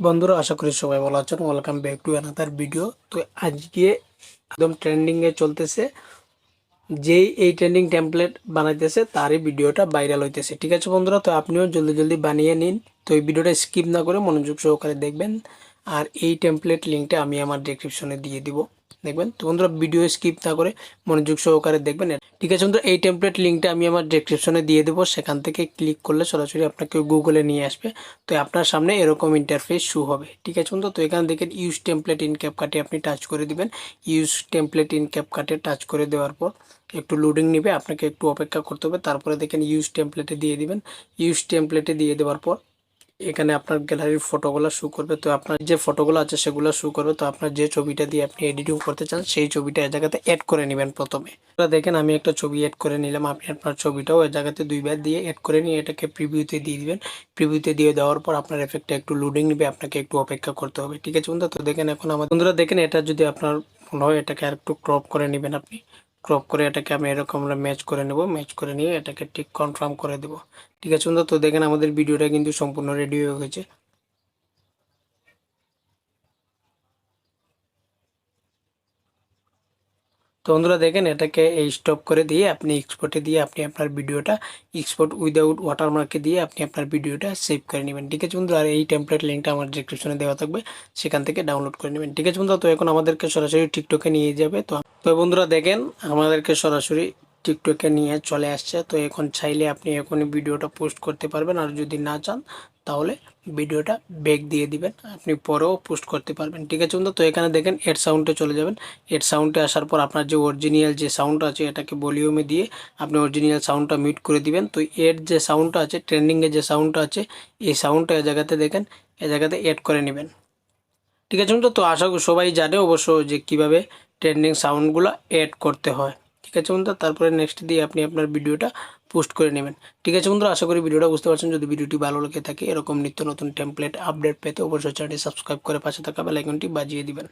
বন্ধুরা আশা করি সবাই ভালো আছেন। Welcome back to another video. তো আজকে একদম ট্রেন্ডিংয়ে চলতেছে, যেই এই ট্রেন্ডিং টেমপ্লেট বানাইতেছে তারই ভিডিওটা ভাইরাল হইতেছে। ঠিক আছে বন্ধুরা, তো আপনিও জলদি জলদি বানিয়ে নিন। তো এই ভিডিওটা স্কিপ না করে মনোযোগ সহকারে দেখবেন। আর এই টেমপ্লেট লিঙ্কটা আমি আমার ডেসক্রিপশনে দিয়ে দিব, দেখবেন। তো বন্ধুরা ভিডিও স্কিপ না করে মনোযোগ সহকারে দেখবেন। ঠিক আছে বন্ধুরা, এই টেমপ্লেট লিঙ্কটা আমি আমার ডেসক্রিপশনে দিয়ে দেবো। সেখান থেকে ক্লিক করলে সরাসরি আপনাকে গুগলে নিয়ে আসবে। তো আপনার সামনে এরকম ইন্টারফেস শো হবে। ঠিক আছে বন্ধু, তো এখান থেকে ইউজ টেমপ্লেট ইন ক্যাপকাটে আপনি টাচ করে দিবেন। ইউজ টেমপ্লেট ইন ক্যাপকাটে টাচ করে দেওয়ার পর একটু লোডিং নেবে, আপনাকে একটু অপেক্ষা করতে হবে। তারপরে দেখেন ইউজ টেমপ্লেটে দিয়ে দিবেন। ইউজ টেমপ্লেটে দিয়ে দেওয়ার পর এখানে আপনার গ্যালারির ফটোগুলো শো করবে। তো আপনার যে ফটোগুলো আছে সেগুলো শো করবে। তো আপনার যে ছবিটা দিয়ে আপনি এডিটিং করতে চান সেই ছবিটা এই জায়গাতে অ্যাড করে নেবেন প্রথমে। দেখেন আমি একটা ছবি অ্যাড করে নিলাম। আপনি আপনার ছবিটাও এই জায়গাতে দুইবার দিয়ে অ্যাড করে নিয়ে এটাকে প্রিভিউতে দিয়ে দিবেন। প্রিভিউতে দিয়ে দেওয়ার পর আপনার এফেক্টটা একটু লোডিং নেবে, আপনাকে একটু অপেক্ষা করতে হবে। ঠিক আছে বন্ধুরা, তো দেখেন এখন আমার বন্ধুরা দেখেন এটা যদি আপনার মনে হয় এটাকে আর একটু ক্রপ করে নেবেন। আপনি ক্রপ করে এটাকে আমি এরকম ম্যাচ করে নেব। ম্যাচ করে নিয়ে এটাকে ঠিক কনফার্ম করে দেবো। ঠিক আছে বন্ধুরা, তো দেখেন আমাদের ভিডিওটা কিন্তু সম্পূর্ণ রেডি হয়ে গেছে। তো বন্ধুরা দেখেন এটাকে এই স্টপ করে দিয়ে আপনি এক্সপোর্টে দিয়ে আপনি আপনার ভিডিওটা এক্সপোর্ট উইদাউট ওয়াটারমার্কে দিয়ে আপনি আপনার ভিডিওটা সেভ করে নেবেন। ঠিক আছে বন্ধুরা, আর এই টেমপ্লেট লিঙ্কটা আমার ডেসক্রিপশনে দেওয়া থাকবে, সেখান থেকে ডাউনলোড করে নেবেন। ঠিক আছে বন্ধুরা, তো এখন আমাদেরকে সরাসরি টিকটকে নিয়ে যাবে। তো বন্ধুরা দেখেন আমাদেরকে সরাসরি টিকটকে নিয়ে চলে আসছে। তো এখন চাইলে আপনি এখনই ভিডিওটা পোস্ট করতে পারবেন, আর যদি না চান তাহলে ভিডিওটা ব্যাক দিয়ে দিবেন, আপনি পরেও পোস্ট করতে পারবেন। ঠিক আছে বন্ধু, তো এখানে দেখেন এড সাউন্ডে চলে যাবেন। এড সাউন্ডে আসার পর আপনার যে অরিজিনাল যে সাউন্ড আছে এটাকে ভলিউমে দিয়ে আপনি অরিজিনাল সাউন্ডটা মিউট করে দিবেন। তো এর যে সাউন্ডটা আছে, ট্রেন্ডিংয়ে যে সাউন্ডটা আছে, এই সাউন্ডটা এই জায়গাতে দেখেন, এই জায়গাতে অ্যাড করে নেবেন। ঠিক আছে বন্ধু, তো আশা করি সবাই জানে অবশ্য যে কিভাবে ট্রেন্ডিং সাউন্ডগুলো অ্যাড করতে হয়। ঠিক আছে বন্ধু, তারপরে নেক্সট দিয়ে আপনি আপনার ভিডিওটা পোস্ট করে নেবেন। ঠিক আছে বন্ধু, আশা করি ভিডিওটা বুঝতে পারছেন। যদি ভিডিওটি ভালো লেগে থাকে এরকম নিত্য নতুন টেমপ্লেট আপডেট পেতে অবশ্যই চ্যানেলটি সাবস্ক্রাইব করে পাশে থাকা বেল আইকনটি বাজিয়ে দিবেন।